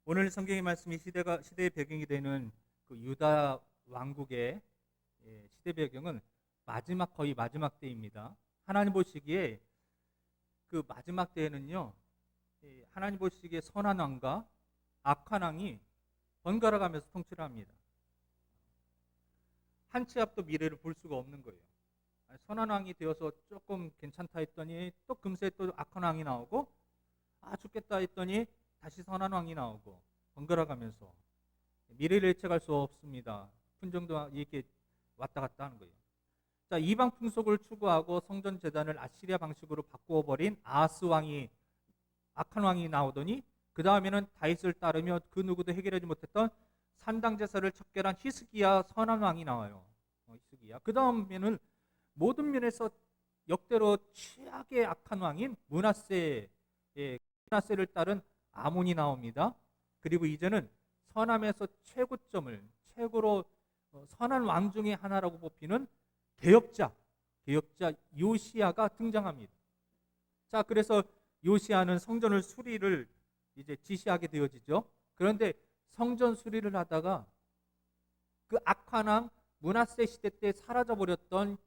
오늘 성경의 말씀이 시대의 배경이 되는 그 유다 왕국의 시대 배경은 거의 마지막 때입니다. 하나님 보시기에 그 마지막 때에는요, 하나님 보시기에 선한 왕과 악한 왕이 번갈아 가면서 통치를 합니다. 한 치 앞도 미래를 볼 수가 없는 거예요. 선한 왕이 되어서 조금 괜찮다 했더니 또 금세 또 악한 왕이 나오고, 죽겠다 했더니 다시 선한 왕이 나오고, 번갈아 가면서 미래를 예측할 수 없습니다. 분정도 이렇게 왔다 갔다 하는 거예요. 자, 이방 풍속을 추구하고 성전 제단을 아시리아 방식으로 바꾸어 버린 아하스 왕이, 악한 왕이 나오더니, 그 다음에는 다윗을 따르며 그 누구도 해결하지 못했던 산당 제사를 척결한 히스기야 선한 왕이 나와요. 히스기야. 그 다음에는 모든 면에서 역대로 최악의 악한 왕인 므낫세를 따른 아몬이 나옵니다. 그리고 이제는 선함에서 최고로 선한 왕 중에 하나라고 뽑히는 개혁자 요시야가 등장합니다. 자, 그래서 요시야는 성전을 수리를 이제 지시하게 되어지죠. 그런데 성전 수리를 하다가 그 악한 왕 므낫세 시대 때 사라져 버렸던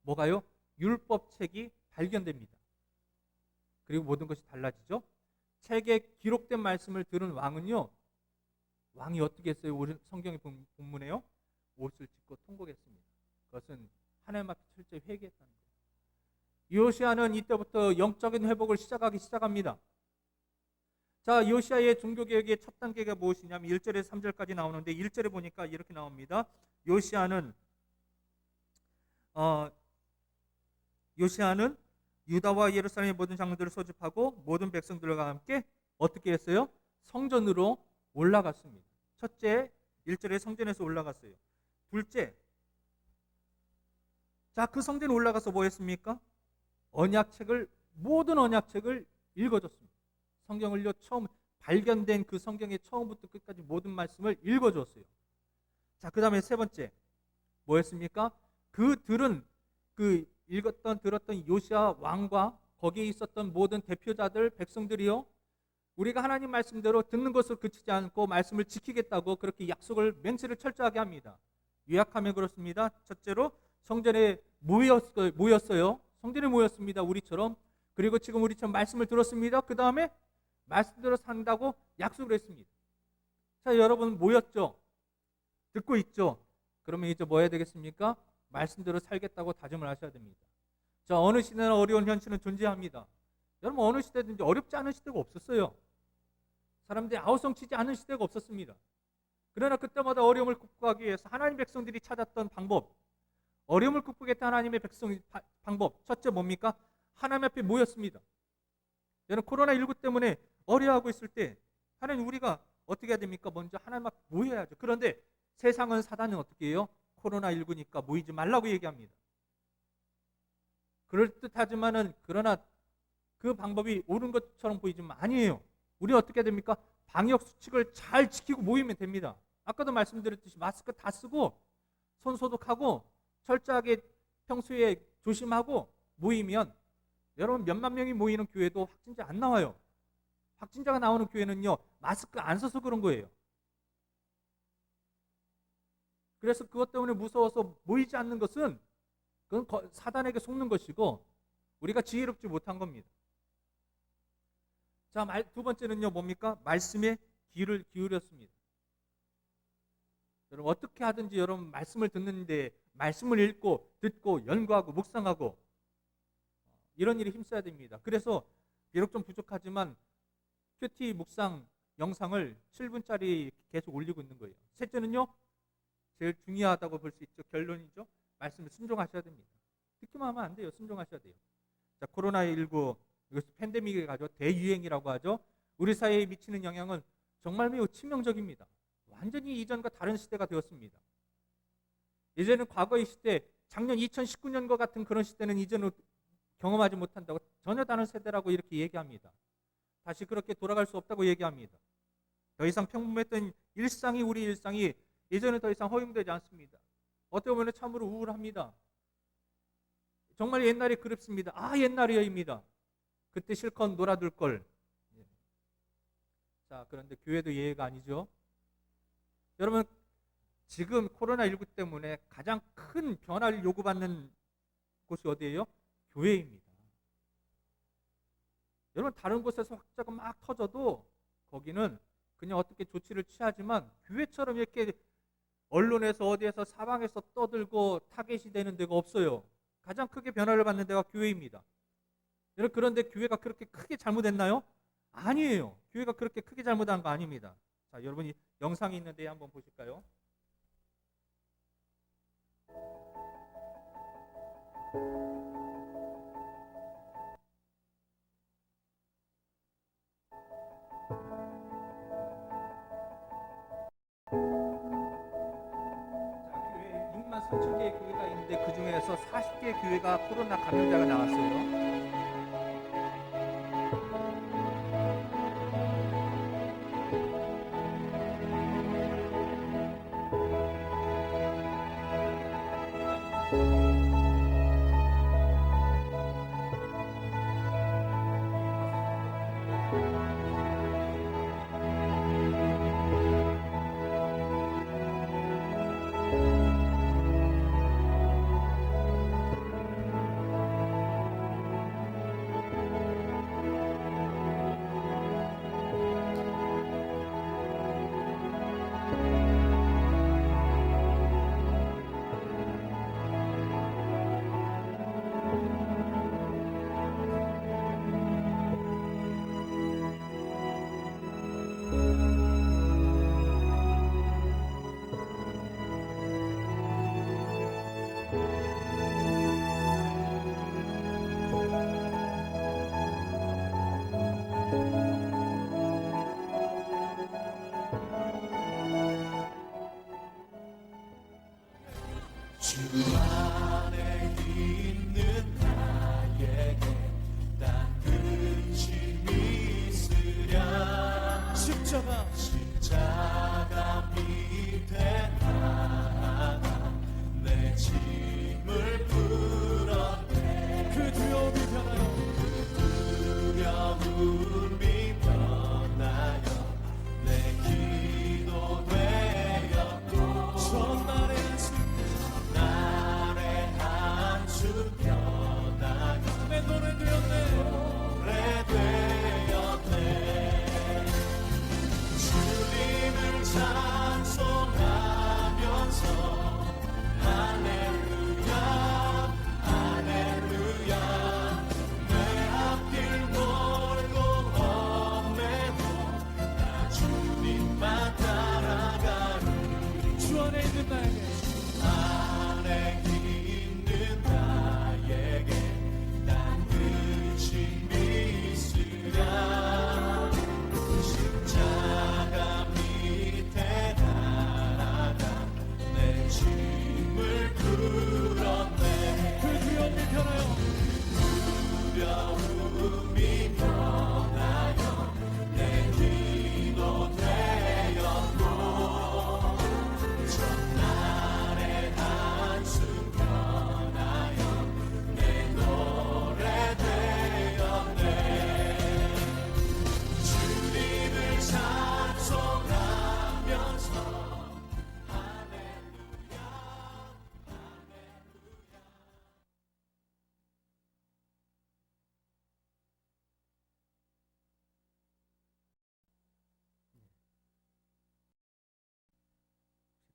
뭐가요? 율법책이 발견됩니다. 그리고 모든 것이 달라지죠. 책에 기록된 말씀을 들은 왕이 어떻게 했어요? 우리 성경의 본문에요. 옷을 찢고 통곡했습니다. 그것은 하나님 앞에 철저히 회개했다는 거예요. 요시야는 이때부터 영적인 회복을 시작합니다. 자, 요시야의 종교개혁의 첫 단계가 무엇이냐면 1절에서 3절까지 나오는데 1절에 보니까 이렇게 나옵니다. 요시야는 유다와 예루살렘의 모든 장로들을 소집하고 모든 백성들과 함께 어떻게 했어요? 성전으로 올라갔습니다. 첫째, 1절에 성전에서 올라갔어요. 둘째, 자, 그 성전에 올라가서 뭐 했습니까? 모든 언약책을 읽어줬습니다. 성경을요, 처음 발견된 그 성경의 처음부터 끝까지 모든 말씀을 읽어줬어요. 자, 그 다음에 세 번째, 뭐 했습니까? 들었던 요시야 왕과 거기에 있었던 모든 대표자들, 백성들이요, 우리가 하나님 말씀대로 듣는 것을 그치지 않고 말씀을 지키겠다고 그렇게 맹세를 철저하게 합니다. 요약하면 그렇습니다. 첫째로 성전에 모였어요. 성전에 모였습니다. 우리처럼. 그리고 지금 우리처럼 말씀을 들었습니다. 그 다음에 말씀대로 산다고 약속을 했습니다. 자, 여러분 모였죠? 듣고 있죠? 그러면 이제 뭐 해야 되겠습니까? 말씀대로 살겠다고 다짐을 하셔야 됩니다. 자, 어느 시대나 어려운 현실은 존재합니다. 여러분, 어느 시대든지 어렵지 않은 시대가 없었어요. 사람들이 아우성치지 않은 시대가 없었습니다. 그러나 그때마다 어려움을 극복하기 위해서 하나님 백성들이 찾았던 방법, 어려움을 극복했던 하나님의 방법, 첫째 뭡니까? 하나님 앞에 모였습니다. 여러분, 코로나19 때문에 어려워하고 있을 때 하나님, 우리가 어떻게 해야 됩니까? 먼저 하나님 앞에 모여야죠. 그런데 세상은, 사단은 어떻게 해요? 코로나19니까 모이지 말라고 얘기합니다. 그럴듯하지만은, 그러나 그 방법이 옳은 것처럼 보이지만 아니에요. 우리 어떻게 해야 됩니까? 방역 수칙을 잘 지키고 모이면 됩니다. 아까도 말씀드렸듯이 마스크 다 쓰고 손 소독하고 철저하게 평소에 조심하고 모이면, 여러분, 몇만 명이 모이는 교회도 확진자 안 나와요. 확진자가 나오는 교회는요, 마스크 안 써서 그런 거예요. 그래서 그것 때문에 무서워서 모이지 않는 것은, 그건 사단에게 속는 것이고 우리가 지혜롭지 못한 겁니다. 자, 두 번째는요, 뭡니까? 말씀에 귀를 기울였습니다. 여러분, 어떻게 하든지 여러분 말씀을 듣는데 말씀을 읽고 듣고 연구하고 묵상하고 이런 일에 힘써야 됩니다. 그래서 비록 좀 부족하지만 큐티 묵상 영상을 7분짜리 계속 올리고 있는 거예요. 셋째는요, 제일 중요하다고 볼 수 있죠. 결론이죠. 말씀을 순종하셔야 됩니다. 듣기만 하면 안 돼요. 순종하셔야 돼요. 자, 코로나19, 이것이 팬데믹을 가죠. 대유행이라고 하죠. 우리 사회에 미치는 영향은 정말 매우 치명적입니다. 완전히 이전과 다른 시대가 되었습니다. 이제는 과거의 시대, 작년 2019년과 같은 그런 시대는 이제는 경험하지 못한다고, 전혀 다른 세대라고 이렇게 얘기합니다. 다시 그렇게 돌아갈 수 없다고 얘기합니다. 더 이상 평범했던 우리 일상이 이제는 더 이상 허용되지 않습니다. 어떻게 보면 참으로 우울합니다. 정말 옛날이 그립습니다. 옛날이여입니다. 그때 실컷 놀아둘 걸. 자, 그런데 교회도 예외가 아니죠. 여러분, 지금 코로나19 때문에 가장 큰 변화를 요구받는 곳이 어디예요? 교회입니다. 여러분, 다른 곳에서 확자가 막 터져도 거기는 그냥 어떻게 조치를 취하지만 교회처럼 이렇게 언론에서 어디에서 사방에서 떠들고 타겟이 되는 데가 없어요. 가장 크게 변화를 받는 데가 교회입니다. 여러분, 그런데 교회가 그렇게 크게 잘못했나요? 아니에요. 교회가 그렇게 크게 잘못한 거 아닙니다. 자, 여러분이 영상이 있는데 한번 보실까요? 자, 교회 6만 3천 개의 교회가 있는데 그 중에서 40개 교회가 코로나 감염자가 나왔어요. 주 안에 있는 나에게 딱 근심이 있으랴 십자가 밑에 나아가 내 짐을 풀었네. 그 두려움이 변하여 내 기도 되었고 전날의 한숨 변하여 내 노래 되었네. 주님을 찬송하면서 할렐루야 할렐루야 내 앞길 멀고 험해도 나 주님만 따라가리. 주 안에 있는 나에게 난 근심이 있으랴 십자가 밑에 날아가 내 짐을 풀었네. 그 두려움이 변하여 내 기도 되었고 전날의 한숨 변하여 내 노래 되었네. 주님을 찬송하면서 할렐루야 할렐루야.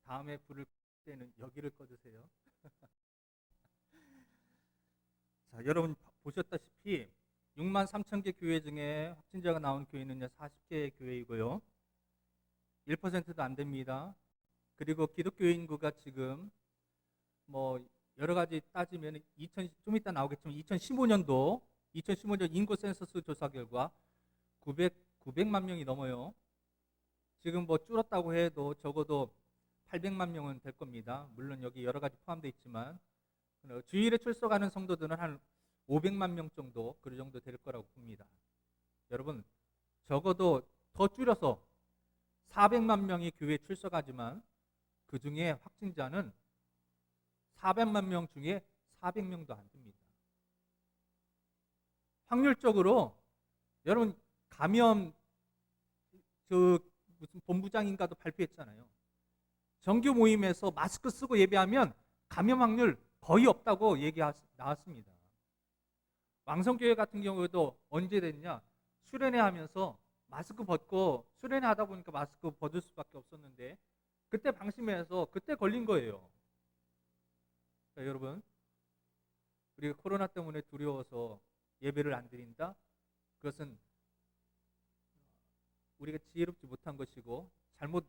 다음에 불을 끌 때는 여기를 꺼주세요. 자, 여러분 보셨다시피 6만 3천 개 교회 중에 확진자가 나온 교회는 40개 교회이고요. 1%도 안 됩니다. 그리고 기독교 인구가 지금 뭐 여러 가지 따지면 좀 이따 나오겠지만 2015년 인구 센서스 조사 결과 900만 명이 넘어요. 지금 뭐 줄었다고 해도 적어도 800만 명은 될 겁니다. 물론 여기 여러 가지 포함되어 있지만 주일에 출석하는 성도들은 한 500만 명 정도 그 정도 될 거라고 봅니다. 여러분 적어도 더 줄여서 400만 명이 교회에 출석하지만 그 중에 확진자는 400만 명 중에 400명도 안 됩니다. 확률적으로 여러분 감염 저 무슨 본부장인가도 발표했잖아요. 정규 모임에서 마스크 쓰고 예배하면 감염 확률 거의 없다고 나왔습니다. 왕성교회 같은 경우에도 언제 됐냐? 수련회 하면서 마스크 벗고 수련회 하다 보니까 마스크 벗을 수밖에 없었는데 그때 방심해서 그때 걸린 거예요. 자, 여러분, 우리가 코로나 때문에 두려워서 예배를 안 드린다? 그것은 우리가 지혜롭지 못한 것이고 잘못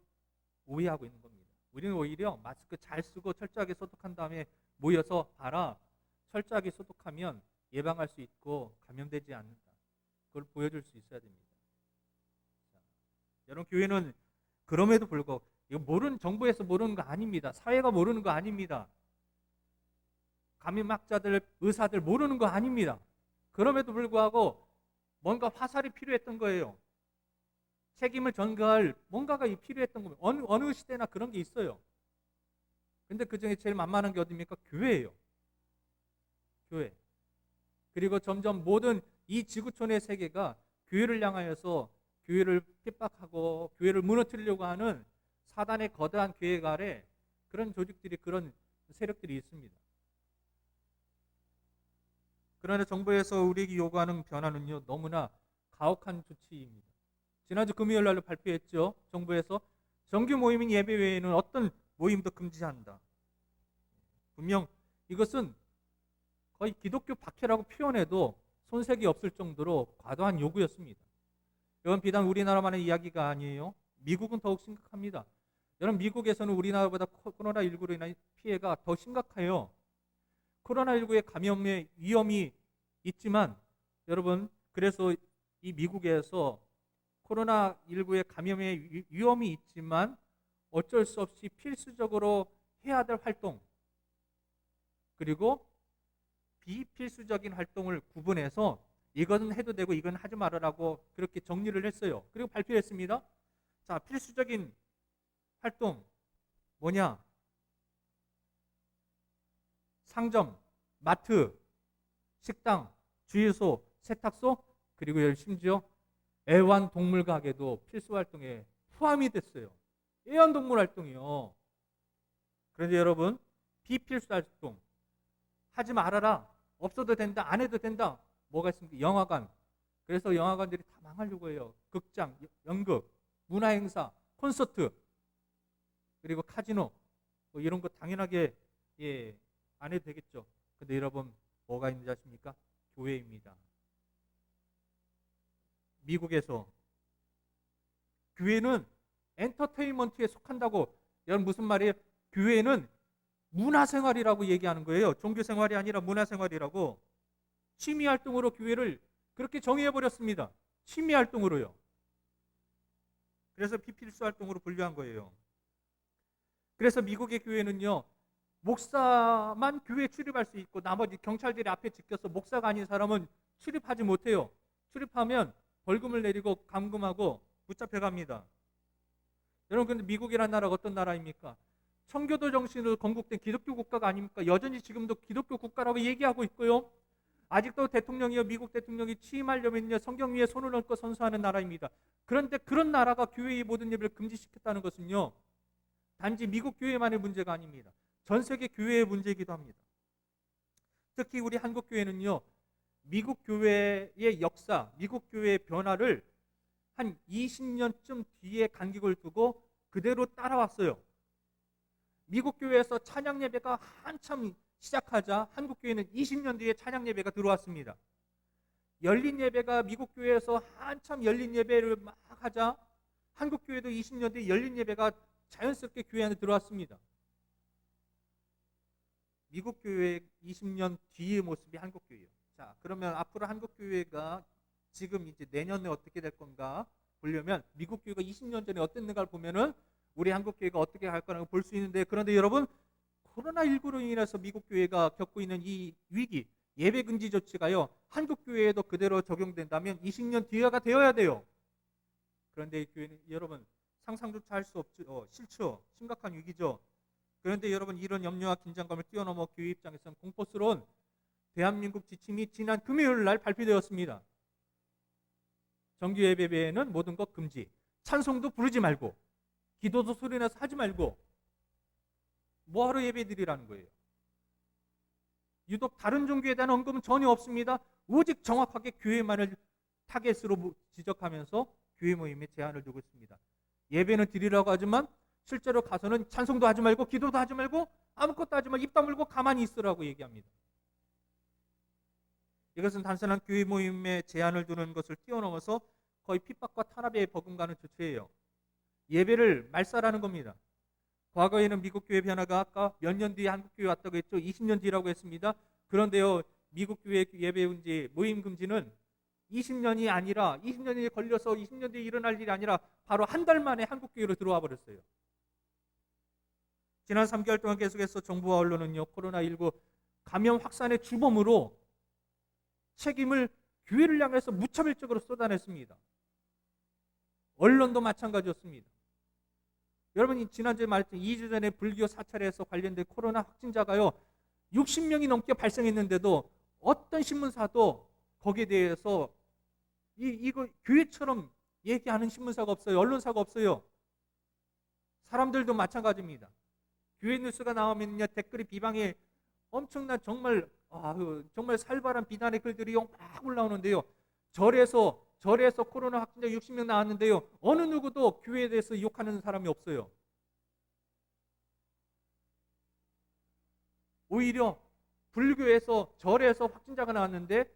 오해하고 있는 겁니다. 우리는 오히려 마스크 잘 쓰고 철저하게 소독한 다음에 모여서 봐라. 철저하게 소독하면 예방할 수 있고 감염되지 않는다. 그걸 보여줄 수 있어야 됩니다. 자, 여러분, 교회는 그럼에도 불구하고 이거 정부에서 모르는 거 아닙니다. 사회가 모르는 거 아닙니다. 감염학자들, 의사들 모르는 거 아닙니다. 그럼에도 불구하고 뭔가 화살이 필요했던 거예요. 책임을 전가할 뭔가가 필요했던 겁니다. 어느 시대나 그런 게 있어요. 근데 그 중에 제일 만만한 게 어디입니까? 교회예요. 교회. 그리고 점점 모든 이 지구촌의 세계가 교회를 향하여서 교회를 핍박하고 교회를 무너뜨리려고 하는 사단의 거대한 계획 아래 그런 조직들이, 그런 세력들이 있습니다. 그러나 정부에서 우리에게 요구하는 변화는요, 너무나 가혹한 조치입니다. 지난주 금요일 날로 발표했죠. 정부에서 정규 모임인 예배 외에는 어떤 모임도 금지한다. 분명 이것은 거의 기독교 박해라고 표현해도 손색이 없을 정도로 과도한 요구였습니다. 이건 비단 우리나라만의 이야기가 아니에요. 미국은 더욱 심각합니다. 여러분, 미국에서는 우리나라보다 코로나19로 인한 피해가 더 심각해요. 코로나19의 감염의 위험이 있지만, 여러분, 그래서 이 미국에서 코로나19의 감염의 위험이 있지만 어쩔 수 없이 필수적으로 해야 될 활동, 그리고 비필수적인 활동을 구분해서 이거는 해도 되고 이건 하지 말아라고 그렇게 정리를 했어요. 그리고 발표했습니다. 자, 필수적인 활동 뭐냐? 상점, 마트, 식당, 주유소, 세탁소, 그리고 심지어 애완동물 가게도 필수 활동에 포함이 됐어요. 애완동물 활동이요. 그런데 여러분, 비필수 활동 하지 말아라. 없어도 된다. 안 해도 된다. 뭐가 있습니까? 영화관. 그래서 영화관들이 다 망하려고 해요. 극장, 연극, 문화행사, 콘서트, 그리고 카지노, 뭐 이런 거 당연하게 안 해도 되겠죠. 근데 여러분, 뭐가 있는지 아십니까? 교회입니다. 미국에서 교회는 엔터테인먼트에 속한다고. 여러분, 무슨 말이에요? 교회는 문화생활이라고 얘기하는 거예요. 종교생활이 아니라 문화생활이라고. 취미활동으로 교회를 그렇게 정의해버렸습니다. 취미활동으로요. 그래서 비필수 활동으로 분류한 거예요. 그래서 미국의 교회는요, 목사만 교회에 출입할 수 있고 나머지 경찰들이 앞에 지켜서 목사가 아닌 사람은 출입하지 못해요. 출입하면 벌금을 내리고 감금하고 붙잡혀 갑니다. 여러분, 근데 미국이라는 나라가 어떤 나라입니까? 청교도 정신으로 건국된 기독교 국가가 아닙니까? 여전히 지금도 기독교 국가라고 얘기하고 있고요. 아직도 대통령이요, 미국 대통령이 취임하려면요, 성경 위에 손을 얹고 선서하는 나라입니다. 그런데 그런 나라가 교회의 모든 예배를 금지시켰다는 것은요, 단지 미국 교회만의 문제가 아닙니다. 전 세계 교회의 문제이기도 합니다. 특히 우리 한국 교회는요, 미국 교회의 역사, 미국 교회의 변화를 한 20년쯤 뒤에 간격을 두고 그대로 따라왔어요. 미국 교회에서 찬양 예배가 한참 시작하자 한국 교회는 20년 뒤에 찬양 예배가 들어왔습니다. 열린 예배가 미국 교회에서 한참 열린 예배를 막 하자 한국 교회도 20년 뒤에 열린 예배가 자연스럽게 교회 안에 들어왔습니다. 미국 교회 20년 뒤의 모습이 한국 교회예요. 자, 그러면 앞으로 한국 교회가 지금 이제 내년에 어떻게 될 건가 보려면 미국 교회가 20년 전에 어땠는가를 보면은 우리 한국 교회가 어떻게 갈 거라고 볼 수 있는데, 그런데 여러분, 코로나19로 인해서 미국 교회가 겪고 있는 이 위기, 예배 금지 조치가요, 한국 교회에도 그대로 적용된다면 20년 뒤가 되어야 돼요. 그런데 이 교회는 여러분 상상조차 할 수 없죠. 싫죠. 심각한 위기죠. 그런데 여러분, 이런 염려와 긴장감을 뛰어넘어 교회 입장에서는 공포스러운 대한민국 지침이 지난 금요일 날 발표되었습니다. 정규 예배 외에는 모든 것 금지. 찬송도 부르지 말고 기도도 소리내서 하지 말고 뭐하러 예배드리라는 거예요. 유독 다른 종교에 대한 언급은 전혀 없습니다. 오직 정확하게 교회만을 타겟으로 지적하면서 교회 모임에 제한을 두고 있습니다. 예배는 드리라고 하지만 실제로 가서는 찬송도 하지 말고 기도도 하지 말고 아무것도 하지 말고 입 다물고 가만히 있으라고 얘기합니다. 이것은 단순한 교회 모임에 제한을 두는 것을 뛰어넘어서 거의 핍박과 탄압에 버금가는 조치예요. 예배를 말살하는 겁니다. 과거에는 미국 교회 변화가 아까 몇 년 뒤에 한국 교회 왔다고 했죠. 20년 뒤라고 했습니다. 그런데요, 미국 교회 예배 금지, 모임 금지는 20년이 아니라 20년이 걸려서 20년 뒤에 일어날 일이 아니라 바로 한 달 만에 한국 교회로 들어와 버렸어요. 지난 3개월 동안 계속해서 정부와 언론은요, 코로나19 감염 확산의 주범으로 책임을 교회를 향해서 무차별적으로 쏟아냈습니다. 언론도 마찬가지였습니다. 여러분, 지난주에 말했던 2주 전에 불교 사찰에서 관련된 코로나 확진자가요 60명이 넘게 발생했는데도 어떤 신문사도 거기에 대해서 이거 교회처럼 얘기하는 신문사가 없어요. 언론사가 없어요. 사람들도 마찬가지입니다. 교회 뉴스가 나오면요 댓글이 비방에 엄청난 정말 살벌한 비난의 글들이 막 올라오는데요. 절에서 코로나 확진자 60명 나왔는데요. 어느 누구도 교회에 대해서 욕하는 사람이 없어요. 오히려 불교에서 절에서 확진자가 나왔는데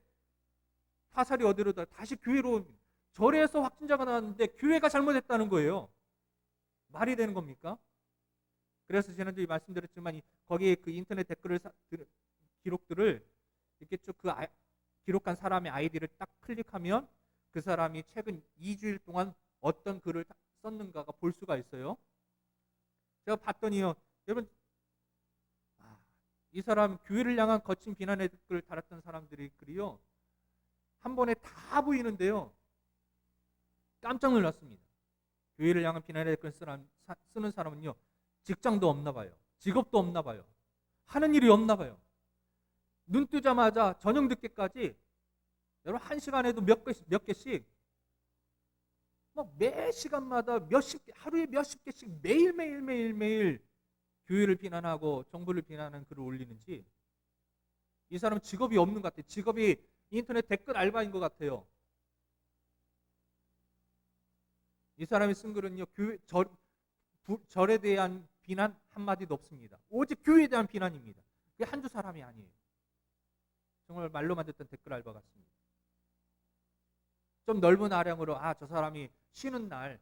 화살이 어디로 다시 교회로, 절에서 확진자가 나왔는데 교회가 잘못했다는 거예요. 말이 되는 겁니까? 그래서 지난주에 말씀드렸지만 거기에 그 인터넷 댓글 기록들을 이렇게 쭉 기록한 사람의 아이디를 딱 클릭하면 그 사람이 최근 2주일 동안 어떤 글을 썼는가가 볼 수가 있어요. 제가 봤더니요, 여러분, 이 사람 교회를 향한 거친 비난의 댓글을 달았던 사람들의 글이요 한 번에 다 보이는데요, 깜짝 놀랐습니다. 교회를 향한 비난의 댓글 쓰는 사람은요 직장도 없나 봐요. 직업도 없나 봐요. 하는 일이 없나 봐요. 눈 뜨자마자 저녁 늦게까지 여러분 한 시간에도 몇 개씩 매 시간마다 하루에 몇십 개씩 매일 교회를 비난하고 정부를 비난하는 글을 올리는지, 이 사람은 직업이 없는 것 같아요. 직업이 인터넷 댓글 알바인 것 같아요. 이 사람이 쓴 글은요 절에 대한 비난 한마디도 없습니다. 오직 교회에 대한 비난입니다. 그게 한두 사람이 아니에요. 정말 말로만 듣던 댓글 알바 같습니다. 좀 넓은 아량으로 저 사람이 쉬는 날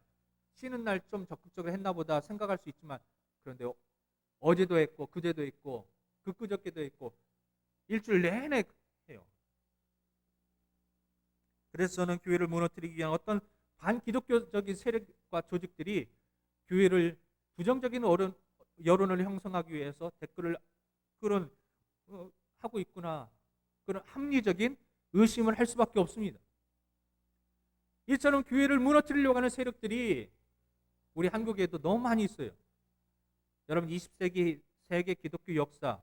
좀 적극적으로 했나 보다 생각할 수 있지만, 그런데 어제도 했고 그제도 했고 그저께도 했고 일주일 내내 해요. 그래서 저는 교회를 무너뜨리기 위한 어떤 반기독교적인 세력과 조직들이 교회를 부정적인 여론을 형성하기 위해서 댓글을 하고 있구나, 그런 합리적인 의심을 할 수밖에 없습니다. 이처럼 교회를 무너뜨리려고 하는 세력들이 우리 한국에도 너무 많이 있어요. 여러분, 20세기 세계 기독교 역사,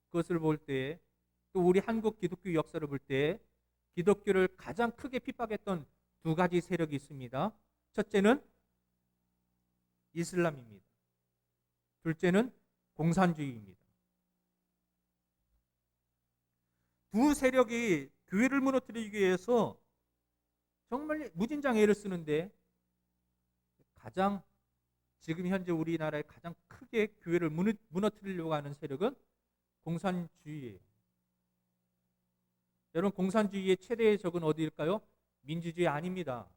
그것을 볼 때, 또 우리 한국 기독교 역사를 볼 때 기독교를 가장 크게 핍박했던 두 가지 세력이 있습니다. 첫째는 이슬람입니다. 둘째는 공산주의입니다. 두 세력이 교회를 무너뜨리기 위해서 정말 무진장 애를 쓰는데, 가장 지금 현재 우리나라에 가장 크게 교회를 무너뜨리려고 하는 세력은 공산주의예요. 여러분, 공산주의의 최대의 적은 어디일까요? 민주주의 아닙니다.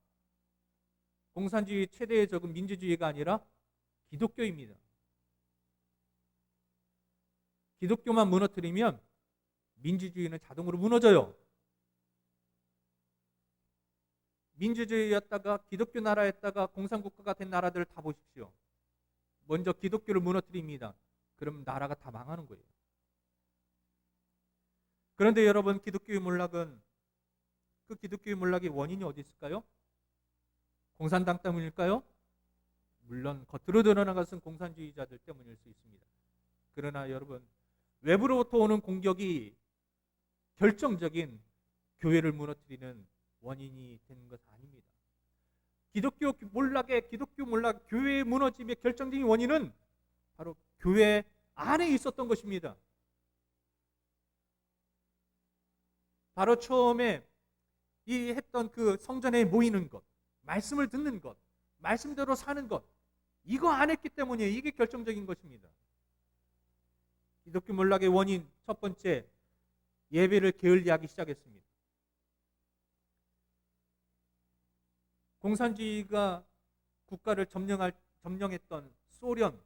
공산주의의 최대의 적은 민주주의가 아니라 기독교입니다. 기독교만 무너뜨리면 민주주의는 자동으로 무너져요. 민주주의였다가 기독교 나라였다가 공산국가가 된 나라들을 다 보십시오. 먼저 기독교를 무너뜨립니다. 그럼 나라가 다 망하는 거예요. 그런데 여러분, 기독교의 몰락의 원인이 어디 있을까요? 공산당 때문일까요? 물론 겉으로 드러난 것은 공산주의자들 때문일 수 있습니다. 그러나 여러분, 외부로부터 오는 공격이 결정적인 교회를 무너뜨리는 원인이 되는 것은 아닙니다. 기독교 몰락 교회의 무너짐의 결정적인 원인은 바로 교회 안에 있었던 것입니다. 바로 처음에 이 했던 그 성전에 모이는 것, 말씀을 듣는 것, 말씀대로 사는 것, 이거 안 했기 때문이에요. 이게 결정적인 것입니다. 기독교 몰락의 원인 첫 번째, 예배를 게을리하기 시작했습니다. 공산주의가 국가를 점령했던 소련,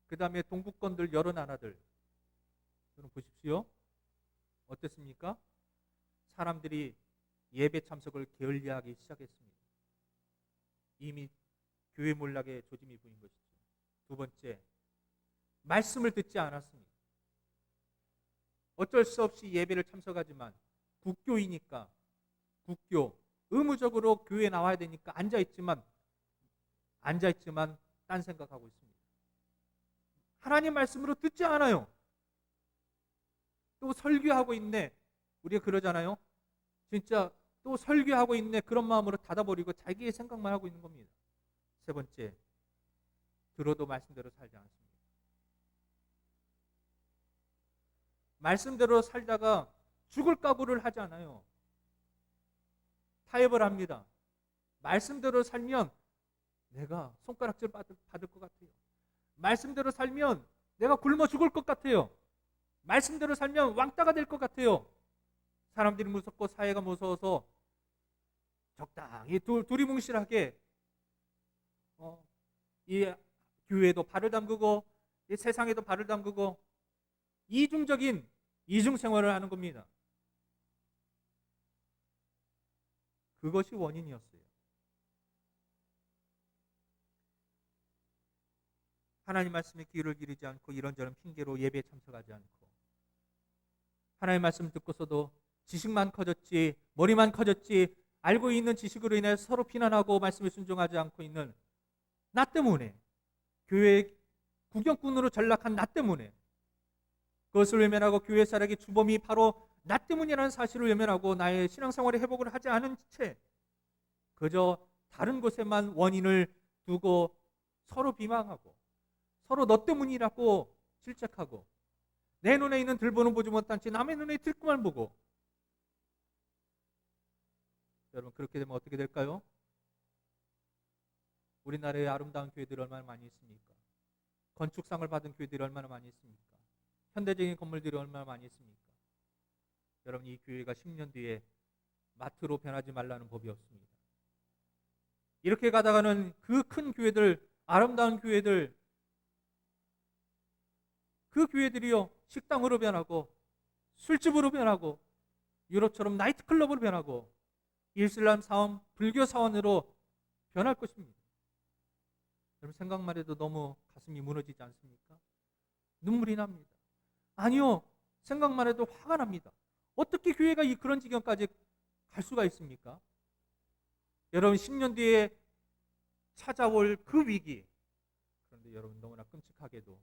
그 다음에 동구권들 여러 나라들, 여러분 보십시오. 어땠습니까? 사람들이 예배 참석을 게을리하기 시작했습니다. 이미 교회 몰락의 조짐이 보인 것이죠. 두 번째, 말씀을 듣지 않았습니다. 어쩔 수 없이 예배를 참석하지만 국교이니까 의무적으로 교회에 나와야 되니까 앉아있지만 딴 생각하고 있습니다. 하나님 말씀으로 듣지 않아요. 또 설교하고 있네. 우리가 그러잖아요. 진짜 또 설교하고 있네. 그런 마음으로 닫아버리고 자기의 생각만 하고 있는 겁니다. 세 번째, 들어도 말씀대로 살지 않습니다. 말씀대로 살다가 죽을 각오를 하지 않아요. 타협을 합니다. 말씀대로 살면 내가 손가락질 받을 것 같아요. 말씀대로 살면 내가 굶어 죽을 것 같아요. 말씀대로 살면 왕따가 될 것 같아요. 사람들이 무섭고 사회가 무서워서 적당히 두리뭉실하게 이 교회에도 발을 담그고 이 세상에도 발을 담그고 이중적인 이중생활을 하는 겁니다. 그것이 원인이었어요. 하나님 말씀에 귀를 기르지 않고 이런저런 핑계로 예배에 참석하지 않고 하나님 말씀 듣고서도 지식만 커졌지 머리만 커졌지 알고 있는 지식으로 인해 서로 비난하고 말씀에 순종하지 않고 있는 나 때문에 교회 구경꾼으로 전락한 나 때문에 그것을 외면하고 교회 사역의 주범이 바로 나 때문이라는 사실을 외면하고 나의 신앙생활의 회복을 하지 않은 채 그저 다른 곳에만 원인을 두고 서로 비방하고 서로 너 때문이라고 질책하고 내 눈에 있는 들보는 보지 못한 채 남의 눈에 들고만 보고 여러분 그렇게 되면 어떻게 될까요? 우리나라의 아름다운 교회들이 얼마나 많이 있습니까? 건축상을 받은 교회들이 얼마나 많이 있습니까? 현대적인 건물들이 얼마나 많이 있습니까? 여러분 이 교회가 10년 뒤에 마트로 변하지 말라는 법이 없습니다. 이렇게 가다가는 그 큰 교회들, 아름다운 교회들, 그 교회들이요 식당으로 변하고 술집으로 변하고 유럽처럼 나이트클럽으로 변하고 이슬람 사원, 불교 사원으로 변할 것입니다. 여러분 생각만 해도 너무 가슴이 무너지지 않습니까? 눈물이 납니다. 아니요, 생각만 해도 화가 납니다. 어떻게 교회가 그런 지경까지 갈 수가 있습니까? 여러분 10년 뒤에 찾아올 그 위기, 그런데 여러분 너무나 끔찍하게도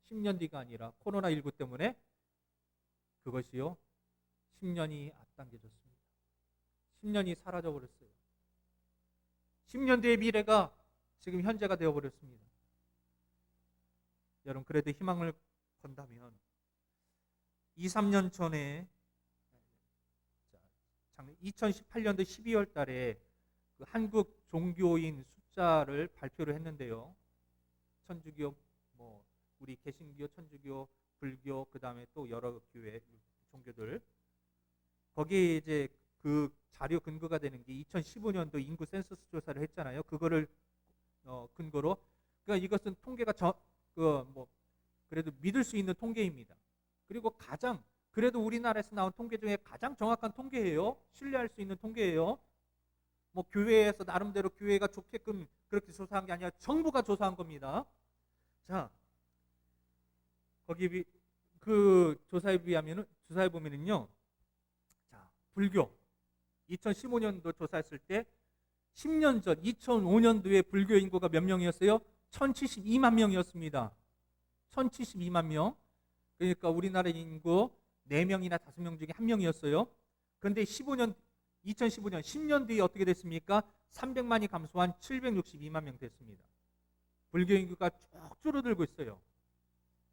10년 뒤가 아니라 코로나19 때문에 그것이요 10년이 앞당겨졌습니다. 10년이 사라져버렸어요. 10년 뒤의 미래가 지금 현재가 되어버렸습니다. 여러분 그래도 희망을 건다면 2, 3년 전에 2018년도 12월 달에 그 한국 종교인 숫자를 발표를 했는데요. 천주교, 우리 개신교, 천주교, 불교, 그 다음에 또 여러 교회, 종교들. 거기에 이제 그 자료 근거가 되는 게 2015년도 인구 센서스 조사를 했잖아요. 그거를 근거로. 그러니까 이것은 통계가 그래도 믿을 수 있는 통계입니다. 그리고 그래도 우리나라에서 나온 통계 중에 가장 정확한 통계예요. 신뢰할 수 있는 통계예요. 교회에서 나름대로 교회가 좋게끔 그렇게 조사한 게 아니라 정부가 조사한 겁니다. 자, 거기 그 조사에 보면은요. 자, 불교 2015년도 조사했을 때 10년 전 2005년도에 불교 인구가 몇 명이었어요? 1072만 명이었습니다. 1072만 명. 그러니까 우리나라 인구 4명이나 5명 중에 1명이었어요. 그런데 2015년 10년 뒤에 어떻게 됐습니까? 300만이 감소한 762만 명 됐습니다. 불교 인구가 쭉 줄어들고 있어요.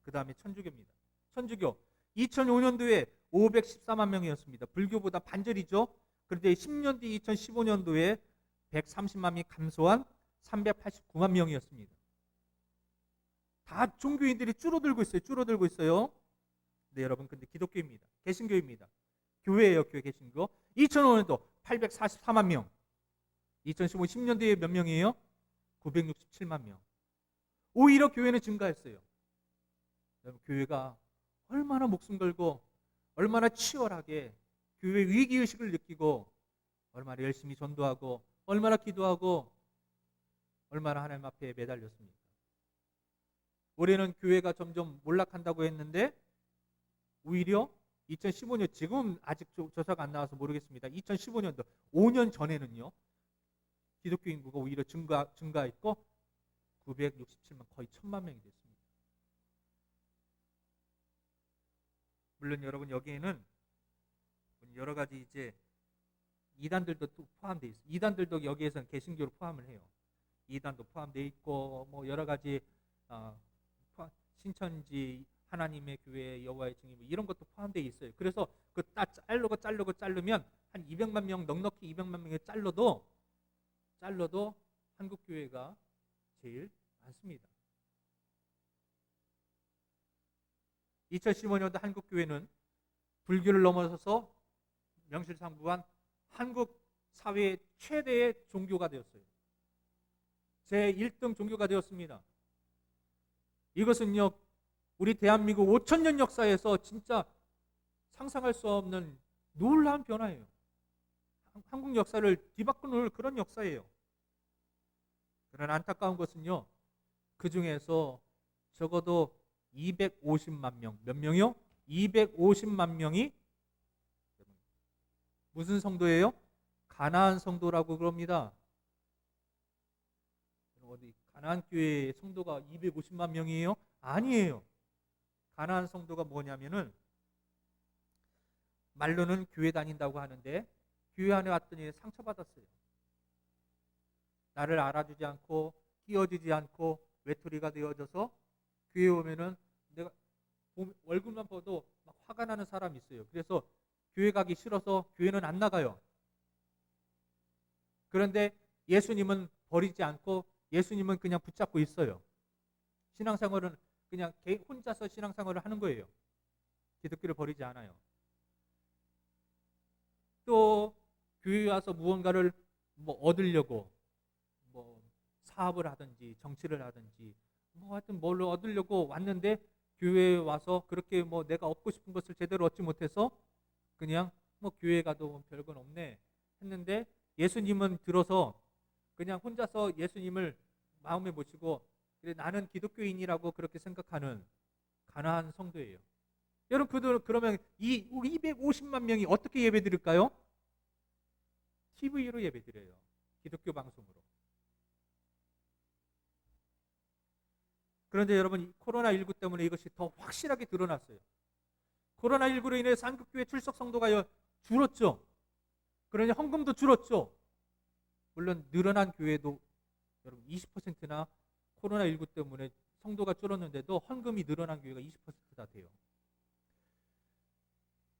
그 다음에 천주교입니다. 천주교 2005년도에 514만 명이었습니다. 불교보다 반절이죠. 그런데 10년 뒤 2015년도에 130만 명이 감소한 389만 명이었습니다. 다 종교인들이 줄어들고 있어요. 줄어들고 있어요. 네, 여러분, 근데 기독교입니다. 개신교입니다. 교회예요, 교회 개신교. 2005년도 844만 명. 2015, 10년도에 몇 명이에요? 967만 명. 오히려 교회는 증가했어요. 여러분, 교회가 얼마나 목숨 걸고 얼마나 치열하게 교회 위기의식을 느끼고 얼마나 열심히 전도하고 얼마나 기도하고 얼마나 하나님 앞에 매달렸습니까? 올해는 교회가 점점 몰락한다고 했는데 오히려 2015년, 지금 아직 조사가 안 나와서 모르겠습니다. 2015년도 5년 전에는요, 기독교 인구가 오히려 증가했고 967만, 거의 1000만 명이 됐습니다. 물론 여러분, 여기에는 여러 가지 이제 이단들도 또 포함되어 있어요. 이단들도 여기에서는 개신교를 포함을 해요. 이단도 포함되어 있고 뭐 여러 가지 신천지, 하나님의 교회, 여호와의 증인 이런 것도 포함되어 있어요. 그래서 그 자르면 한 200만 명, 넉넉히 200만 명에 잘라도 한국 교회가 제일 많습니다. 2015년도 한국 교회는 불교를 넘어서서 명실상부한 한국 사회의 최대의 종교가 되었어요. 제1등 종교가 되었습니다. 이것은요, 우리 대한민국 5,000년 역사에서 진짜 상상할 수 없는 놀라운 변화예요. 한국 역사를 뒤바꾸는 그런 역사예요. 그러나 안타까운 것은요, 그 중에서 적어도 250만 명, 몇 명이요? 250만 명이 무슨 성도예요? 가나안 성도라고 그럽니다. 어디 가나안 교회 성도가 250만 명이에요? 아니에요. 가나안 성도가 뭐냐면은 말로는 교회 다닌다고 하는데 교회 안에 왔더니 상처받았어요. 나를 알아주지 않고 끼워주지 않고 외톨이가 되어져서 교회 오면은 내가 얼굴만 봐도 막 화가 나는 사람이 있어요. 그래서 교회 가기 싫어서 교회는 안 나가요. 그런데 예수님은 버리지 않고 예수님은 그냥 붙잡고 있어요. 신앙생활은 그냥 혼자서 신앙생활을 하는 거예요. 기독교를 버리지 않아요. 또 교회에 와서 무언가를 뭐 얻으려고 뭐 사업을 하든지 정치를 하든지 뭐 하여튼 뭘 얻으려고 왔는데 교회에 와서 그렇게 뭐 내가 얻고 싶은 것을 제대로 얻지 못해서 그냥 뭐 교회 가도 별건 없네 했는데 예수님은 들어서 그냥 혼자서 예수님을 마음에 모시고 그래 나는 기독교인이라고 그렇게 생각하는 가나안 성도예요. 여러분, 그러면 이 250만 명이 어떻게 예배드릴까요? TV로 예배드려요. 기독교 방송으로. 그런데 여러분, 코로나19 때문에 이것이 더 확실하게 드러났어요. 코로나19로 인해서 한국교회 출석 성도가 줄었죠. 그러니 헌금도 줄었죠. 물론 늘어난 교회도 여러분 20%나 코로나19 때문에 성도가 줄었는데도 헌금이 늘어난 교회가 20%다 돼요.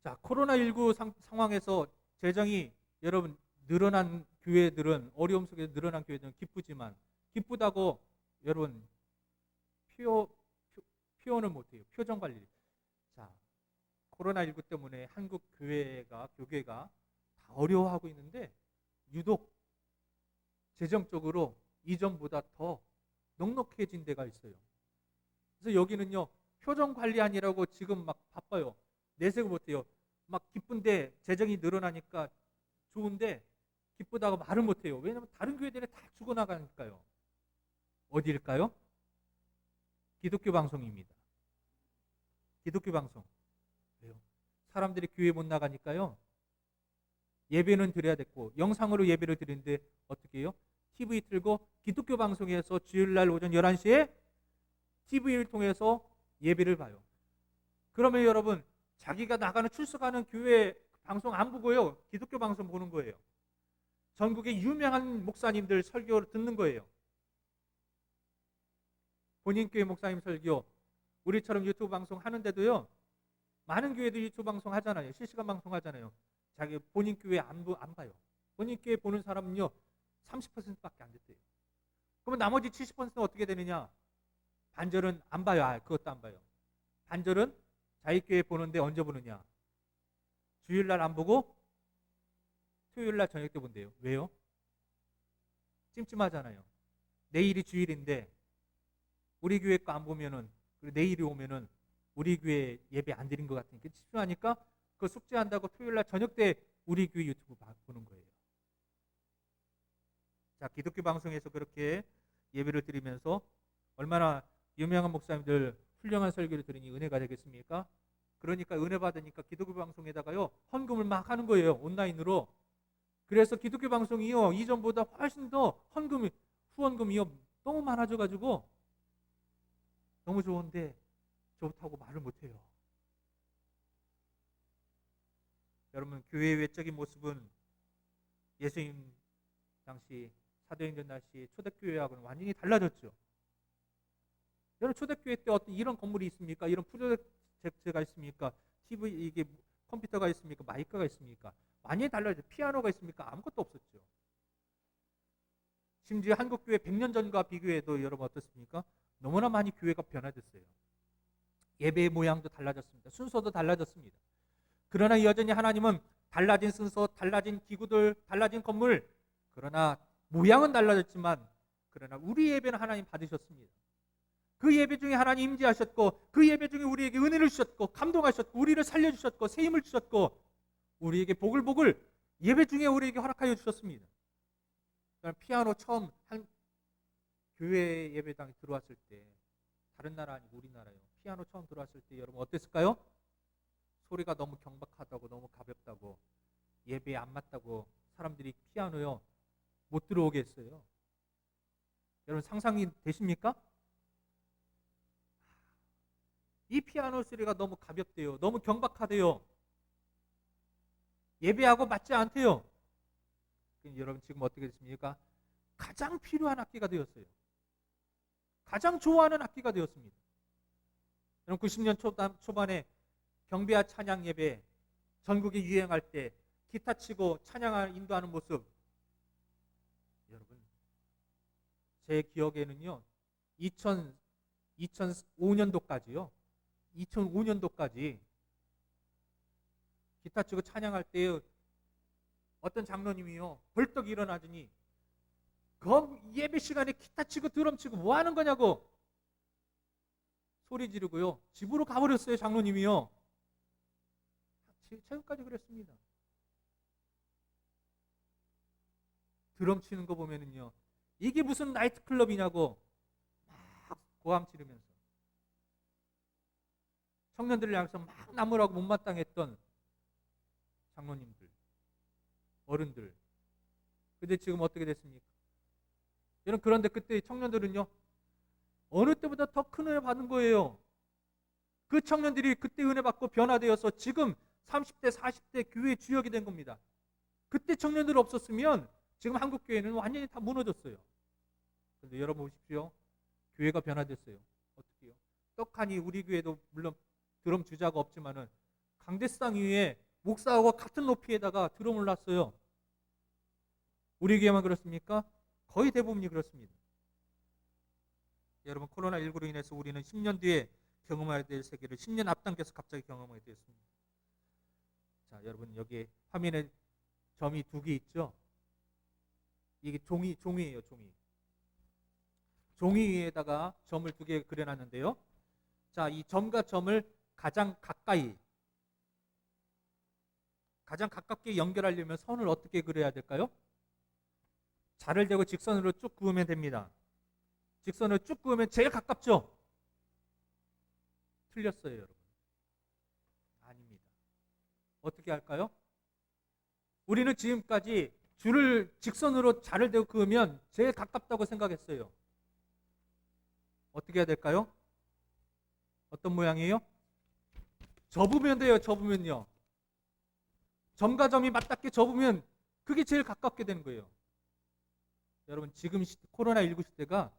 자, 코로나19 상황에서 재정이 여러분 늘어난 교회들은 어려움 속에서 늘어난 교회들은 기쁘지만 기쁘다고 여러분 표현을 못해요. 표정 관리. 자, 코로나19 때문에 한국 교회가 다 어려워하고 있는데 유독 재정적으로 이전보다 더 넉넉해진 데가 있어요. 그래서 여기는요, 표정 관리하느라고 지금 막 바빠요. 내색을 못해요. 막 기쁜데 재정이 늘어나니까 좋은데 기쁘다고 말을 못해요. 왜냐하면 다른 교회들이 다 죽어나가니까요. 어디일까요? 기독교 방송입니다. 기독교 방송. 왜요? 사람들이 교회 못 나가니까요. 예배는 드려야 됐고 영상으로 예배를 드리는데 어떻게 해요? TV 틀고 기독교 방송에서 주일날 오전 11시에 TV를 통해서 예배를 봐요. 그러면 여러분, 자기가 나가는 출석하는 교회 방송 안 보고요. 기독교 방송 보는 거예요. 전국의 유명한 목사님들 설교를 듣는 거예요. 본인 교회 목사님 설교, 우리처럼 유튜브 방송 하는데도요, 많은 교회도 유튜브 방송 하잖아요. 실시간 방송 하잖아요. 자기 본인 교회 안 봐요. 본인 교회 보는 사람은요, 30%밖에 안 됐대요. 그러면 나머지 70%는 어떻게 되느냐? 반절은 안 봐요. 그것도 안 봐요. 반절은 자기 교회 보는데 언제 보느냐? 주일날 안 보고 토요일날 저녁 때 본대요. 왜요? 찜찜하잖아요. 내일이 주일인데 우리 교회 거 안 보면은, 내일이 오면은 우리 교회 예배 안 드린 것 같으니까 집중하니까 그 숙제한다고 토요일날 저녁 때 우리 교회 유튜브 보는 거예요. 자, 기독교 방송에서 그렇게 예배를 드리면서 얼마나 유명한 목사님들 훌륭한 설교를 들으니 은혜가 되겠습니까? 그러니까 은혜 받으니까 기독교 방송에다가요, 헌금을 막 하는 거예요. 온라인으로. 그래서 기독교 방송이요, 이전보다 훨씬 더 후원금이요 너무 많아져가지고 너무 좋은데 좋다고 말을 못해요. 여러분, 교회의 외적인 모습은 예수님 당시 사도행전 당시 초대교회하고는 완전히 달라졌죠. 여러분, 초대교회 때 어떤 이런 건물이 있습니까? 이런 프로젝트가 있습니까? TV, 이게 컴퓨터가 있습니까? 마이크가 있습니까? 완전히 달라졌죠. 피아노가 있습니까? 아무것도 없었죠. 심지어 한국교회 100년 전과 비교해도 여러분 어떻습니까? 너무나 많이 교회가 변화됐어요. 예배의 모양도 달라졌습니다. 순서도 달라졌습니다. 그러나 여전히 하나님은 달라진 순서, 달라진 기구들, 달라진 건물, 그러나 모양은 달라졌지만 그러나 우리 예배는 하나님 받으셨습니다. 그 예배 중에 하나님 임재하셨고, 그 예배 중에 우리에게 은혜를 주셨고, 감동하셨고, 우리를 살려주셨고, 새 힘을 주셨고, 우리에게 복을 예배 중에 우리에게 허락하여 주셨습니다. 피아노 처음 한 교회 예배당에 들어왔을 때, 다른 나라 아니고 우리나라요, 피아노 처음 들어왔을 때 여러분 어땠을까요? 소리가 너무 경박하다고, 너무 가볍다고, 예배에 안 맞다고 사람들이 피아노요 못 들어오게 했어요. 여러분 상상이 되십니까? 이 피아노 소리가 너무 가볍대요. 너무 경박하대요. 예배하고 맞지 않대요. 여러분 지금 어떻게 됐습니까? 가장 필요한 악기가 되었어요. 가장 좋아하는 악기가 되었습니다. 여러분 90년 초반에 경배와 찬양 예배 전국에 유행할 때 기타 치고 찬양을 인도하는 모습, 여러분 제 기억에는요 2005년도까지요 2005년도까지 기타 치고 찬양할 때 어떤 장로님이요 벌떡 일어나더니 그 예배 시간에 기타 치고 드럼 치고 뭐 하는 거냐고 소리 지르고요 집으로 가버렸어요. 장로님이요. 최근까지 그랬습니다. 드럼 치는 거 보면은요 이게 무슨 나이트클럽이냐고 막 고함 지르면서 청년들을 향해서 막 나무라고 못마땅했던 장로님들, 어른들. 근데 지금 어떻게 됐습니까? 여러분 그런데 그때 청년들은요 어느 때보다 더 큰 은혜 받은 거예요. 그 청년들이 그때 은혜 받고 변화되어서 지금 30대 40대 교회의 주역이 된 겁니다. 그때 청년들 없었으면 지금 한국교회는 완전히 다 무너졌어요. 그런데 여러분 보십시오. 교회가 변화됐어요. 어떻게요? 떡하니 우리 교회도 물론 드럼 주자가 없지만은 강대상 위에 목사하고 같은 높이에다가 드럼을 놨어요. 우리 교회만 그렇습니까? 거의 대부분이 그렇습니다. 여러분 코로나19로 인해서 우리는 10년 뒤에 경험해야 될 세계를 10년 앞당겨서 갑자기 경험하게 되었습니다. 자, 여러분 여기 화면에 점이 2개 있죠? 이게 종이에요, 종이. 종이 위에다가 점을 2개 그려놨는데요. 자, 이 점과 점을 가장 가깝게 연결하려면 선을 어떻게 그려야 될까요? 자를 대고 직선으로 쭉 그으면 됩니다. 직선으로 쭉 그으면 제일 가깝죠? 틀렸어요, 여러분. 아닙니다. 어떻게 할까요? 우리는 지금까지 줄을 직선으로 자를 대고 그으면 제일 가깝다고 생각했어요. 어떻게 해야 될까요? 어떤 모양이에요? 접으면 돼요. 접으면요. 점과 점이 맞닿게 접으면 그게 제일 가깝게 되는 거예요. 여러분 지금 코로나19 시대가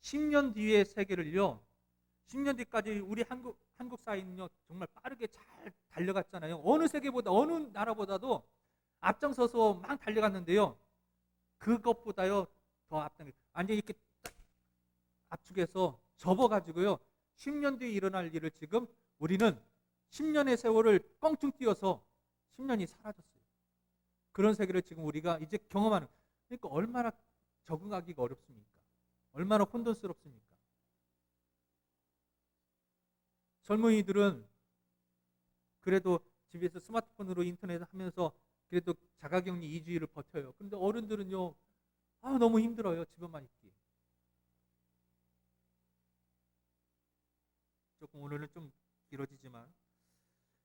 10년 뒤의 세계를요. 10년 뒤까지 우리 한국 사회는요 정말 빠르게 잘 달려갔잖아요. 어느 세계보다 어느 나라보다도 앞장서서 막 달려갔는데요. 그것보다요 더 앞당 완전히 이렇게 딱 압축해서 접어가지고요. 10년 뒤에 일어날 일을 지금 우리는 10년의 세월을 껑충 뛰어서 10년이 사라졌어요. 그런 세계를 지금 우리가 이제 경험하는. 그러니까 얼마나 적응하기가 어렵습니까? 얼마나 혼돈스럽습니까? 젊은이들은 그래도 집에서 스마트폰으로 인터넷 하면서 그래도 자가격리 2주일을 버텨요. 근데 어른들은요, 너무 힘들어요. 집에만 있기. 조금 오늘은 좀 길어지지만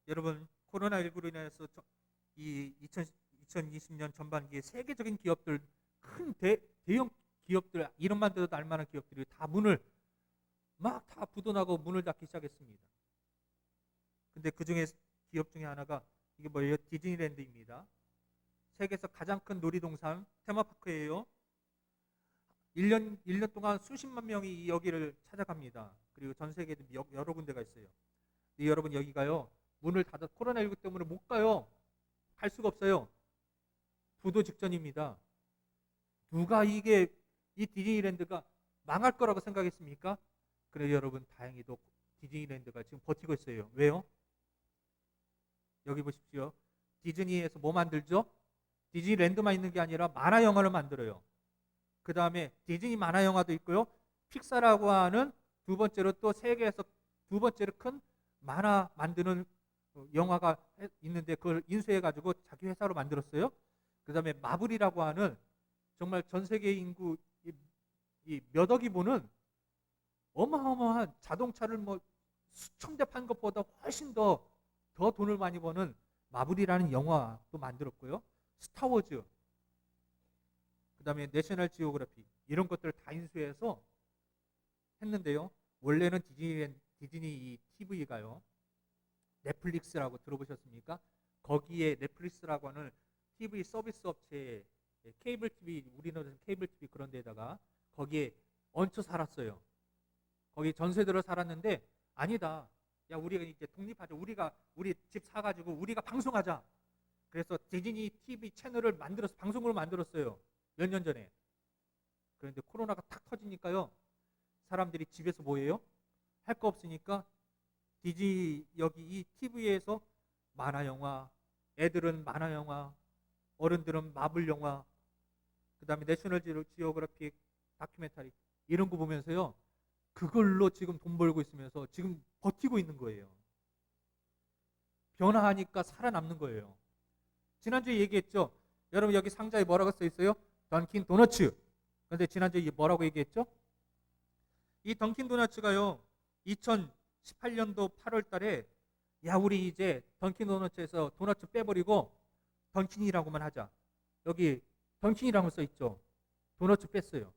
여러분 코로나19로 인해서 이 2020년 전반기에 세계적인 기업들, 큰 대형 기업들, 이름만 들어도 알만한 기업들이 다 문을 막 다 부도나고 문을 닫기 시작했습니다. 근데 그 중에 기업 중에 하나가 이게 뭐예요? 디즈니랜드입니다. 세계에서 가장 큰 놀이동산 테마파크예요. 1년 동안 수십만 명이 여기를 찾아갑니다. 그리고 전 세계에도 여러 군데가 있어요. 근데 여러분 여기가요. 문을 닫아 코로나19 때문에 못 가요. 갈 수가 없어요. 부도 직전입니다. 누가 이 디즈니랜드가 망할 거라고 생각했습니까? 그래서 여러분 다행히도 디즈니랜드가 지금 버티고 있어요. 왜요? 여기 보십시오. 디즈니에서 뭐 만들죠? 디즈니랜드만 있는 게 아니라 만화 영화를 만들어요. 그 다음에 디즈니 만화 영화도 있고요. 픽사라고 하는 두 번째로 또 세계에서 두 번째로 큰 만화 만드는 영화가 있는데 그걸 인수해가지고 자기 회사로 만들었어요. 그 다음에 마블이라고 하는 정말 전 세계 인구 몇 억이 보는 어마어마한 자동차를 뭐 수천 대 판 것보다 훨씬 더 돈을 많이 버는 마블이라는 영화도 만들었고요. 스타워즈, 그 다음에 내셔널 지오그래피 이런 것들을 다 인수해서 했는데요. 원래는 디즈니 TV가요. 넷플릭스라고 들어보셨습니까? 거기에 넷플릭스라고 하는 TV 서비스 업체 케이블 TV, 우리나라에서 케이블 TV 그런 데다가 거기에 얹혀 살았어요. 거기 전세들어 살았는데 아니다. 야, 우리가 이제 독립하자. 우리 집 사가지고 우리가 방송하자. 그래서 디즈니 TV 채널을 만들어서 방송으로 만들었어요. 몇 년 전에. 그런데 코로나가 탁 터지니까요. 사람들이 집에서 뭐해요? 할 거 없으니까 디즈니 여기 이 TV에서 만화 영화, 애들은 만화 영화, 어른들은 마블 영화, 그 다음에 내셔널 지오그래픽 다큐멘터리 이런 거 보면서요. 그걸로 지금 돈 벌고 있으면서 지금 버티고 있는 거예요. 변화하니까 살아남는 거예요. 지난주에 얘기했죠. 여러분 여기 상자에 뭐라고 써 있어요? 던킨 도너츠. 그런데 지난주에 뭐라고 얘기했죠? 이 던킨 도너츠가요. 2018년도 8월 달에 야 우리 이제 던킨 도너츠에서 도너츠 빼버리고 던킨이라고만 하자. 여기 던킨이라고 써 있죠. 도너츠 뺐어요.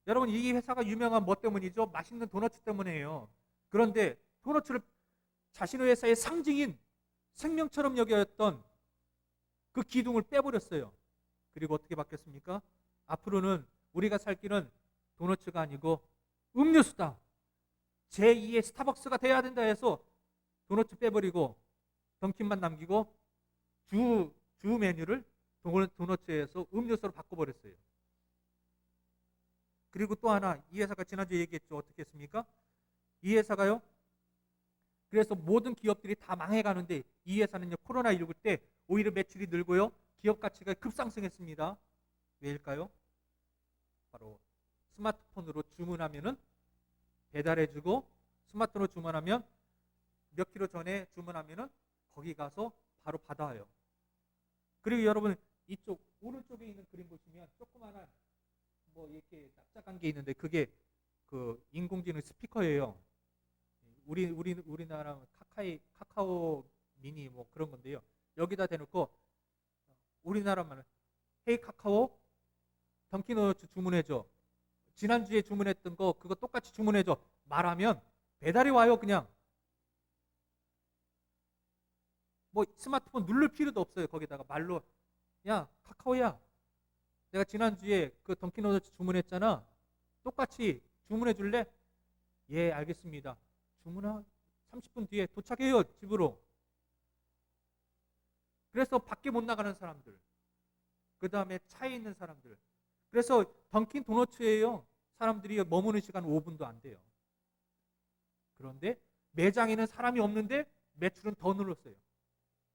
여러분 이 회사가 유명한 뭐 때문이죠? 맛있는 도너츠 때문이에요. 그런데 도너츠를 자신의 회사의 상징인 생명처럼 여겼던 그 기둥을 빼버렸어요. 그리고 어떻게 바뀌었습니까? 앞으로는 우리가 살 길은 도너츠가 아니고 음료수다. 제2의 스타벅스가 돼야 된다 해서 도너츠 빼버리고 던킨만 남기고 주 메뉴를 도너츠에서 음료수로 바꿔버렸어요. 그리고 또 하나 이 회사가 지난주에 얘기했죠. 어떻게 했습니까? 이 회사가요. 그래서 모든 기업들이 다 망해가는데 이 회사는요. 코로나19 때 오히려 매출이 늘고요. 기업 가치가 급상승했습니다. 왜일까요? 바로 스마트폰으로 주문하면은 배달해주고 스마트폰으로 주문하면 몇 킬로 전에 주문하면은 거기 가서 바로 받아와요. 그리고 여러분 이쪽 오른쪽에 있는 그림 보시면 조그마한 뭐 이렇게 납작한 게 있는데 그게 그 인공지능 스피커예요. 우리나라 카카오 미니 뭐 그런 건데요. 여기다 대놓고 우리나라 말은 헤이 카카오 던킨도너츠 주문해줘. 지난주에 주문했던 거 그거 똑같이 주문해줘. 말하면 배달이 와요. 그냥 뭐 스마트폰 누를 필요도 없어요. 거기다가 말로 야 카카오야 내가 지난주에 그 던킨도너츠 주문했잖아. 똑같이 주문해 줄래? 예, 알겠습니다. 주문한 30분 뒤에 도착해요, 집으로. 그래서 밖에 못 나가는 사람들, 그 다음에 차에 있는 사람들, 그래서 던킨 도너츠예요. 사람들이 머무는 시간 5분도 안 돼요. 그런데 매장에는 사람이 없는데 매출은 더 늘었어요.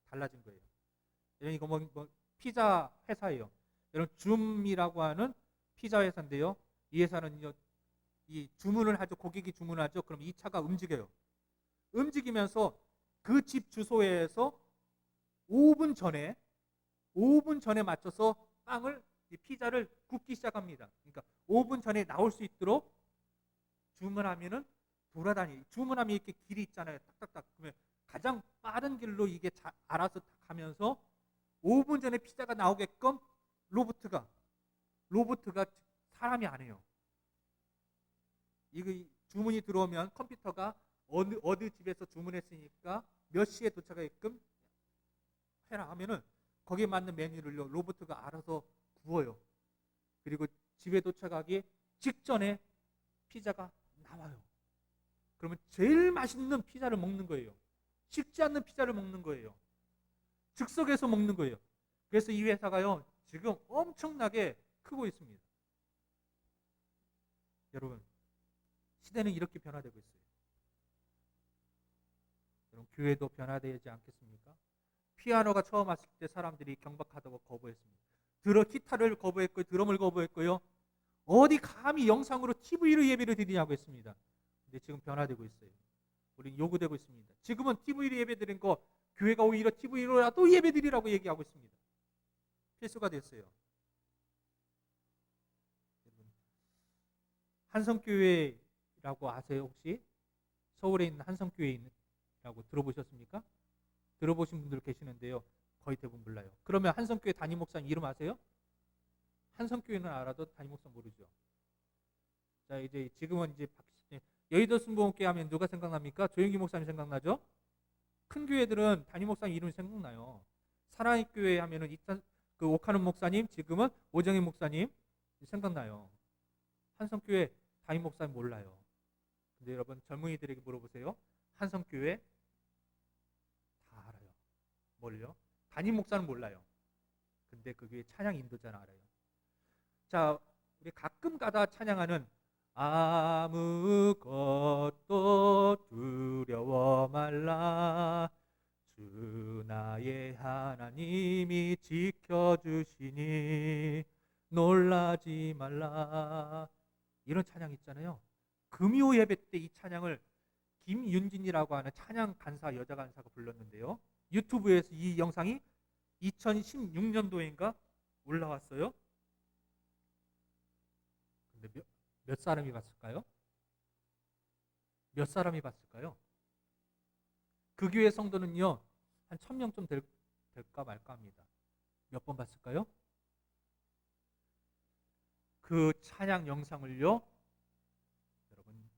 달라진 거예요. 이거 뭐 피자 회사예요. 여러분 줌이라고 하는 피자 회사인데요. 이 회사는요, 이 주문을 하죠. 고객이 주문하죠. 그럼 이 차가 움직여요. 움직이면서 그 집 주소에서 5분 전에 맞춰서 빵을, 이 피자를 굽기 시작합니다. 그러니까 5분 전에 나올 수 있도록 주문하면은 주문하면 이렇게 길이 있잖아요. 딱딱딱. 그러면 가장 빠른 길로 이게 알아서 가면서 5분 전에 피자가 나오게끔 로봇가 사람이 안 해요. 이거 주문이 들어오면 컴퓨터가 어느 집에서 주문했으니까 몇 시에 도착하게끔 해라 하면은 거기에 맞는 메뉴를요, 로봇가 알아서 구워요. 그리고 집에 도착하기 직전에 피자가 나와요. 그러면 제일 맛있는 피자를 먹는 거예요. 식지 않는 피자를 먹는 거예요. 즉석에서 먹는 거예요. 그래서 이 회사가요, 지금 엄청나게 크고 있습니다. 여러분, 시대는 이렇게 변화되고 있어요. 여러분, 교회도 변화되지 않겠습니까? 피아노가 처음 왔을 때 사람들이 경박하다고 거부했습니다. 기타를 거부했고요, 드럼을 거부했고요. 어디 감히 영상으로 TV로 예배를 드리냐고 했습니다. 근데 지금 변화되고 있어요. 우리는 요구되고 있습니다. 지금은 TV로 예배 드린 거 교회가 오히려 TV로라도 예배 드리라고 얘기하고 있습니다. 필수가 됐어요. 한성교회라고 아세요 혹시? 서울에 있는 한성교회라고 들어보셨습니까? 들어보신 분들 계시는데요. 거의 대부분 몰라요. 그러면 한성교회 담임 목사님 이름 아세요? 한성교회는 알아도 담임 목사 모르죠. 자, 이제 지금은 이제 여의도 순복음교회 하면 누가 생각납니까? 조영기 목사님 생각나죠? 큰 교회들은 담임 목사님 이름이 생각나요. 사랑의 교회 하면은 그 오카는 목사님, 지금은 오정희 목사님 생각나요. 한성교회 담임 목사님 몰라요. 근데 여러분 젊은이들에게 물어보세요. 한성교회 다 알아요. 뭘요? 담임 목사는 몰라요. 근데 그 교회 찬양 인도자는 알아요. 자, 우리 가끔 가다 찬양하는 아무것도 두려워 말라 주 나의 하나님이 지켜주시니 놀라지 말라, 이런 찬양 있잖아요. 금요 예배 때 이 찬양을 김윤진이라고 하는 찬양 간사, 여자 간사가 불렀는데요. 유튜브에서 이 영상이 2016년도인가 올라왔어요. 근데 몇 사람이 봤을까요? 몇 사람이 봤을까요? 그 교회 성도는요, 한 1000명 좀 될까 말까 합니다. 몇 번 봤을까요? 그 찬양 영상을요, 여러분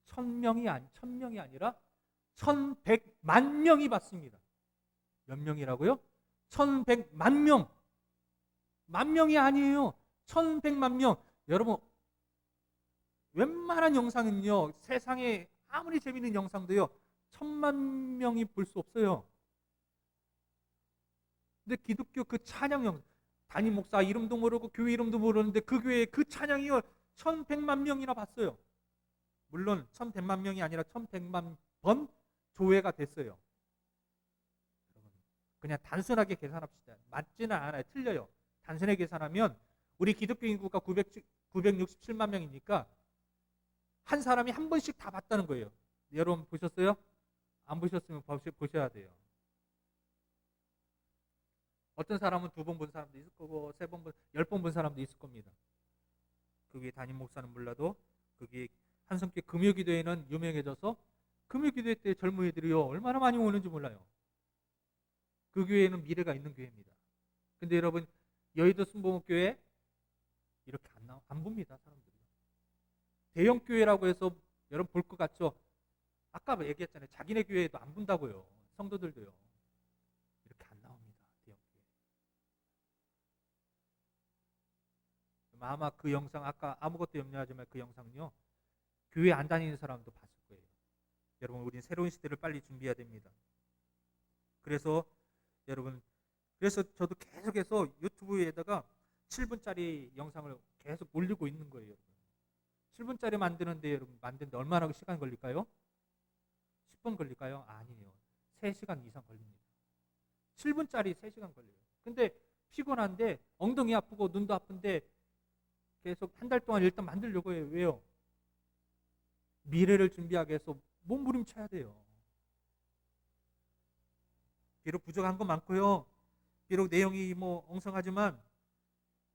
1000명이 아니라 1100만 명이 봤습니다. 몇 명이라고요? 1100만 명. 만 명이 아니에요. 1100만 명. 여러분, 웬만한 영상은요, 세상에 아무리 재밌는 영상도요 1000만 명이 볼 수 없어요. 근데 기독교 그 찬양 영상, 담임 목사 이름도 모르고 교회 이름도 모르는데 그 교회에 그 찬양이요 1100만 명이나 봤어요. 물론 1100만 명이 아니라 1100만 번 조회가 됐어요. 그냥 단순하게 계산합시다. 맞지는 않아요. 틀려요. 단순하게 계산하면 우리 기독교 인구가 967만 명이니까 한 사람이 한 번씩 다 봤다는 거예요. 여러분 보셨어요? 안 보셨으면 보셔야 돼요. 어떤 사람은 2번 본 사람도 있을 거고 3번 본, 10번 본 사람도 있을 겁니다. 그게 담임 목사는 몰라도 그게 한성교회 금요기도회는 유명해져서 금요기도회 때 젊은이들이요 얼마나 많이 오는지 몰라요. 그 교회는 미래가 있는 교회입니다. 근데 여러분 여의도 순복음교회 이렇게 안 봅니다. 사람들이. 대형 교회라고 해서 여러분 볼 것 같죠? 아까 얘기했잖아요. 자기네 교회에도 안 본다고요. 성도들도요. 이렇게 안 나옵니다. 대형 교회. 아마 그 영상 아까 아무것도 염려하지 말 그 영상요. 교회 안 다니는 사람도 봤을 거예요. 여러분 우리는 새로운 시대를 빨리 준비해야 됩니다. 그래서 여러분 그래서 저도 계속해서 유튜브에다가 7분짜리 영상을 계속 올리고 있는 거예요. 여러분. 7분짜리 만드는데 여러분 만드는데 얼마나 시간 걸릴까요? 10분 걸릴까요? 아니에요. 3시간 이상 걸립니다. 7분짜리 3시간 걸려요. 근데 피곤한데 엉덩이 아프고 눈도 아픈데 계속 한 달 동안 일단 만들려고 해요. 왜요? 미래를 준비하기 위해서 몸부림쳐야 돼요. 비록 부족한 건 많고요. 비록 내용이 뭐 엉성하지만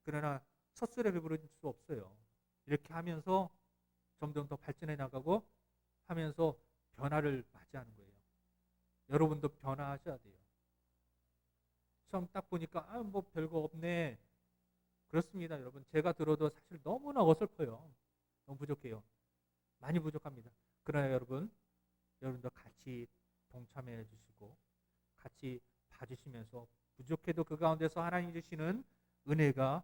그러나 첫술에 배부를 수 없어요. 이렇게 하면서 점점 더 발전해 나가고 하면서 변화를 맞이하는 거예요. 여러분도 변화하셔야 돼요. 처음 딱 보니까 뭐 별거 없네. 그렇습니다, 여러분. 제가 들어도 사실 너무나 어설퍼요. 너무 부족해요. 많이 부족합니다. 그러나 여러분도 같이 동참해 주시고 같이 봐주시면서 부족해도 그 가운데서 하나님 주시는 은혜가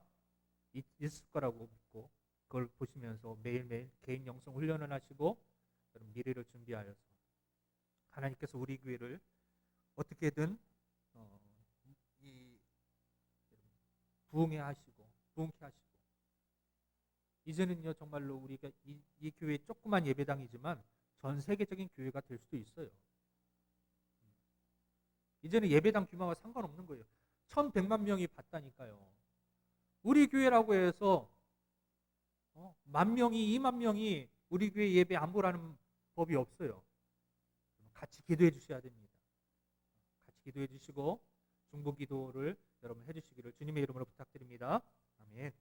있을 거라고 믿고 그걸 보시면서 매일매일 개인 영성 훈련을 하시고 미래를 준비하여서 하나님께서 우리 교회를 어떻게든 부흥케 하시고 이제는요 정말로 우리가 이 교회 조그만 예배당이지만 전 세계적인 교회가 될 수도 있어요. 이제는 예배당 규모와 상관없는 거예요. 1,100만 명이 봤다니까요. 우리 교회라고 해서 10,000명이 20,000명이 우리 교회 예배 안 보라는 법이 없어요. 같이 기도해 주셔야 됩니다. 같이 기도해 주시고 중보 기도를 여러분 해 주시기를 주님의 이름으로 부탁드립니다. 아멘.